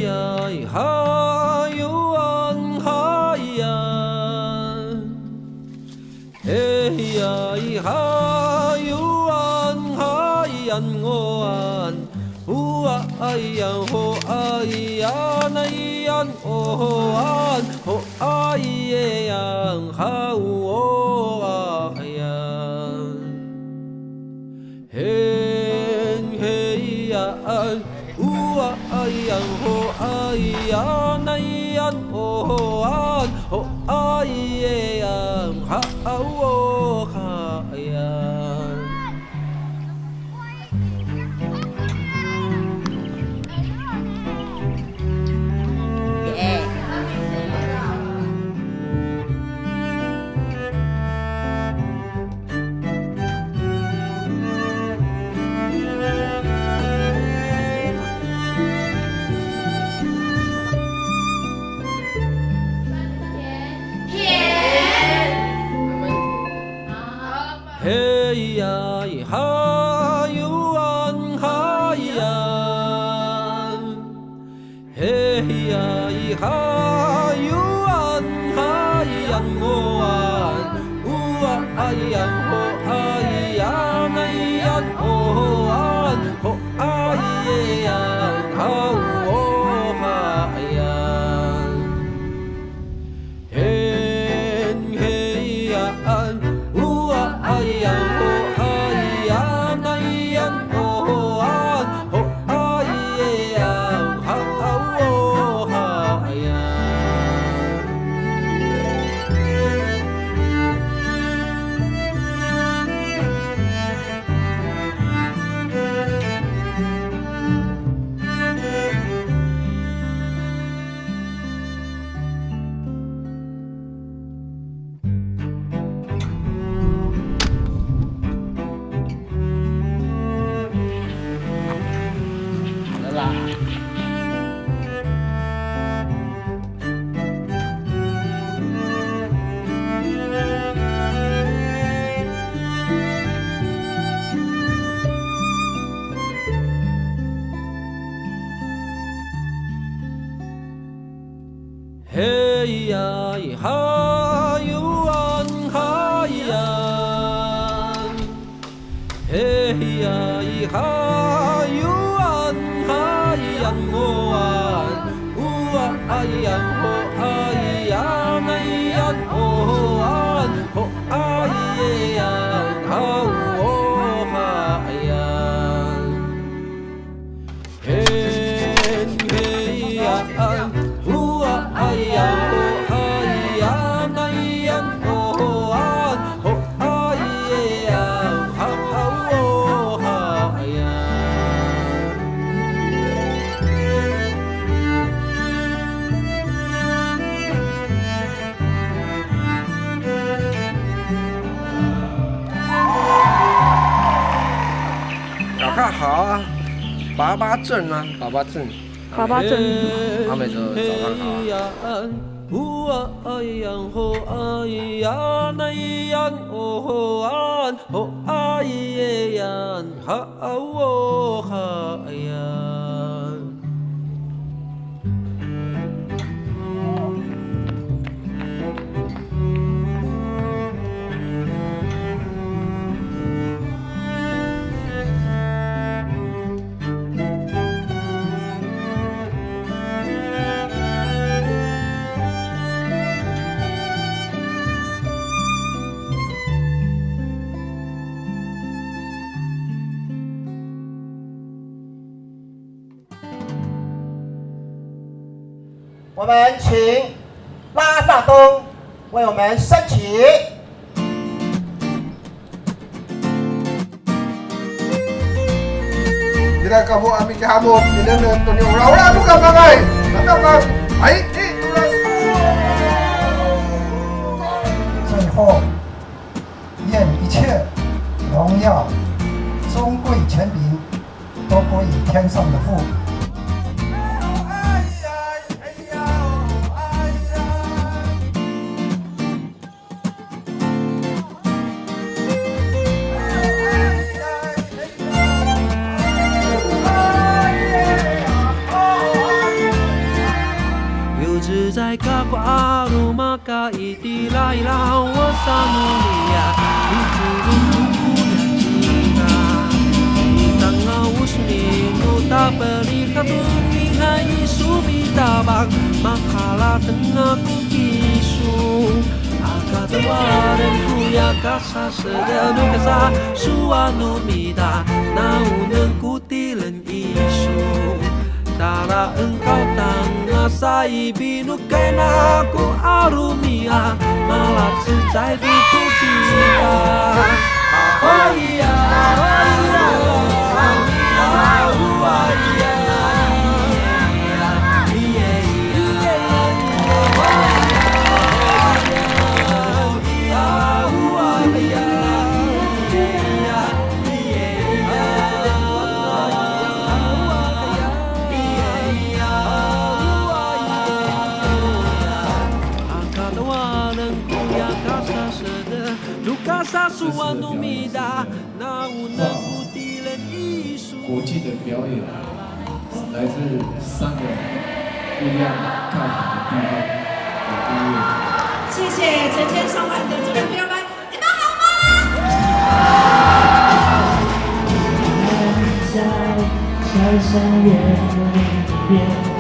呀哈哟安哈呀，嘿呀哈哟安哈呀我安，呼啊哎呀吼哎呀那呀哦安，吼哎耶呀哈哦哎呀，嘿嘿呀安。啊哎呀吼哎呀那呀哦啊吼哎耶呀哈哦哈呀。嘿呀哈哟安哈呀，嘿呀哈哟安哈呀我安，呜啊哎呀吼哎呀那呀哦安，吼哎耶呀哈哦哈呀，嘿嘿呀安。哎呀吼哎呀那呀哦啊吼哎耶呀哈哦哈呀。嘿呀哈哟安哈呀，嘿呀哈哟安哈呀我安，呜啊哎呀吼哎呀那呀哦安，吼哎耶呀哈哦哈呀，嘿嘿呀安。哎呀吼哎呀那呀哦啊吼哎耶呀哈哦哈呀。老看好啊，爸爸正啊，爸爸正。爸爸正，阿美泽早上好啊。呜啊哎呀吼哎呀那呀哦啊吼哎耶呀哈哦哈呀。我们请拉大东为我们升旗。Bila kamu ambil kamu, ini nonton orang-orang bukan bangai. Nanti kan, baik ni. 最后，愿一切荣耀、尊贵、权柄都归于天上的父。自在嘎呱阿鲁玛嘎伊迪拉伊拉我萨努利亚，伊兹鲁库亚吉拉，伊当阿乌苏尼努达贝里卡杜尼那伊苏比达邦马卡拉登阿古基苏。Katawaran kuya kasasa danu kasa suanu mida nauneng kutilan isu Tara engkau tangasai binu kenaku arumia malah secai biku kita Oh iya国际的表演来自3个不一样看好的地方的音乐。谢谢成千上万的这边朋友们，你们好吗？在小山月边。